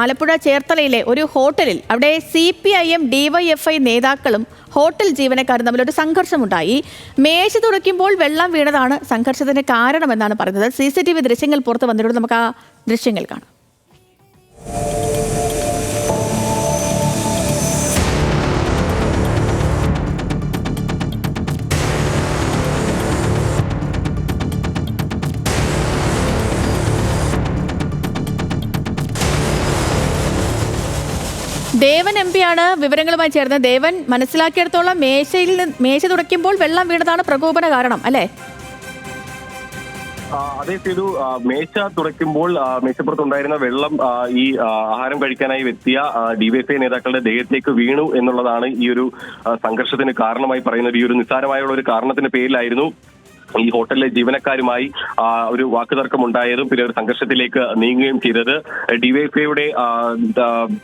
ആലപ്പുഴ ചേർത്തലയിലെ ഒരു ഹോട്ടലിൽ അവിടെ CPIM DYFI നേതാക്കളും ഹോട്ടൽ ജീവനക്കാരും തമ്മിലൊരു സംഘർഷമുണ്ടായി. മേശ തുറയ്ക്കുമ്പോൾ വെള്ളം വീണതാണ് സംഘർഷത്തിന് കാരണമെന്നാണ് പറയുന്നത്. CCTV ദൃശ്യങ്ങൾ പുറത്തു വന്നിട്ടുണ്ട്. നമുക്ക് ആ ദൃശ്യങ്ങൾ കാണാം. ദേവൻ MP ആണ് വിവരങ്ങളുമായി ചേർന്നത്. ദേവൻ, മനസ്സിലാക്കിയെടുത്തോളം മേശ തുറയ്ക്കുമ്പോൾ വെള്ളം വീണതാണ് പ്രകോപന കാരണം അല്ലേ? അതേ ചെയ്തു. മേശ തുറയ്ക്കുമ്പോൾ മേശപ്പുറത്തുണ്ടായിരുന്ന വെള്ളം ഈ ആഹാരം കഴിക്കാനായി എത്തിയ DYFI നേതാക്കളുടെ ദേഹത്തേക്ക് വീണു എന്നുള്ളതാണ് ഈ ഒരു സംഘർഷത്തിന് കാരണമായി പറയുന്നത്. ഈ ഒരു നിസ്സാരമായുള്ള ഒരു കാരണത്തിന്റെ പേരിലായിരുന്നു ഈ ഹോട്ടലിലെ ജീവനക്കാരുമായി ഒരു വാക്കുതർക്കം ഉണ്ടായതും പിന്നെ ഒരു സംഘർഷത്തിലേക്ക് നീങ്ങുകയും ചെയ്തത്. DYFIയുടെ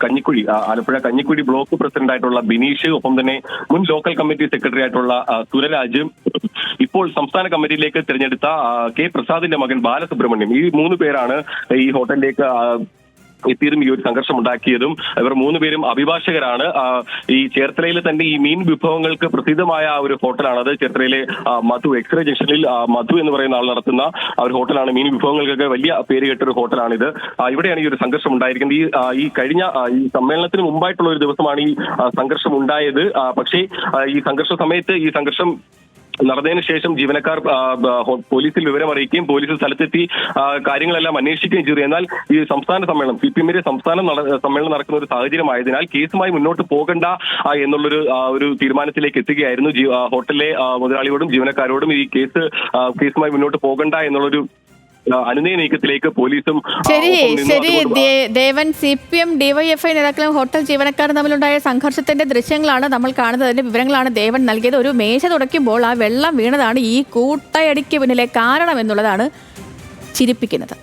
കഞ്ഞിക്കുഴി, ആലപ്പുഴ കഞ്ഞിക്കുഴി ബ്ലോക്ക് പ്രസിഡന്റ് ആയിട്ടുള്ള ബിനീഷ്, ഒപ്പം തന്നെ മുൻ ലോക്കൽ കമ്മിറ്റി സെക്രട്ടറി ആയിട്ടുള്ള സുരരാജ്, ഇപ്പോൾ സംസ്ഥാന കമ്മിറ്റിയിലേക്ക് തിരഞ്ഞെടുത്ത K പ്രസാദിന്റെ മകൻ ബാലസുബ്രഹ്മണ്യം, ഈ 3 പേരാണ് ഈ ഹോട്ടലിലേക്ക് എത്തിയതും ഈ ഒരു സംഘർഷം ഉണ്ടാക്കിയതും. ഇവർ 3 പേരും അഭിഭാഷകരാണ്. ഈ ചേർത്തലയിൽ തന്നെ ഈ മീൻ വിഭവങ്ങൾക്ക് പ്രസിദ്ധമായ ഒരു ഹോട്ടലാണത്. ചേർത്തലയിലെ മധു, എക്സ്റേ ജംഗ്ഷനിൽ മധു എന്ന് പറയുന്ന ആൾ നടത്തുന്ന ഒരു ഹോട്ടലാണ്. മീൻ വിഭവങ്ങൾക്കൊക്കെ വലിയ പേര് കേട്ടൊരു ഹോട്ടലാണിത്. ഇവിടെയാണ് ഈ ഒരു സംഘർഷം ഉണ്ടായിരിക്കുന്നത്. ഈ കഴിഞ്ഞ ഈ സമ്മേളനത്തിന് മുമ്പായിട്ടുള്ള ഒരു ദിവസമാണ് ഈ സംഘർഷം ഉണ്ടായത്. പക്ഷേ ഈ സംഘർഷ സമയത്ത് ഈ സംഘർഷം നടന്നതിന് ശേഷം ജീവനക്കാർ പോലീസിൽ വിവരം അറിയിക്കുകയും പോലീസ് സ്ഥലത്തെത്തി കാര്യങ്ങളെല്ലാം അന്വേഷിക്കുകയും ചെയ്തു. എന്നാൽ ഈ സംസ്ഥാന സമ്മേളനം, CPM സംസ്ഥാന സമ്മേളനം നടക്കുന്ന ഒരു സാഹചര്യമായതിനാൽ കേസുമായി മുന്നോട്ട് പോകണ്ട എന്നുള്ളൊരു ഒരു തീരുമാനത്തിലേക്ക് എത്തുകയായിരുന്നു. ഹോട്ടലിലെ മുതലാളിയോടും ജീവനക്കാരോടും ഈ കേസുമായി മുന്നോട്ട് പോകണ്ട എന്നുള്ളൊരു അനുനയ നീക്കത്തിലേക്ക് പോലീസും. ശരി ദേവൻ, CPM DYFI നേതാക്കളും ഹോട്ടൽ ജീവനക്കാരും തമ്മിലുണ്ടായ സംഘർഷത്തിന്റെ ദൃശ്യങ്ങളാണ് നമ്മൾ കാണുന്നത്. അതിന്റെ വിവരങ്ങളാണ് ദേവൻ നൽകിയത്. ഒരു മേശ തുടയ്ക്കുമ്പോൾ ആ വെള്ളം വീണതാണ് ഈ കൂട്ടയടിക്ക് പിന്നിലെ കാരണം എന്നുള്ളതാണ് ചിരിപ്പിക്കുന്നത്.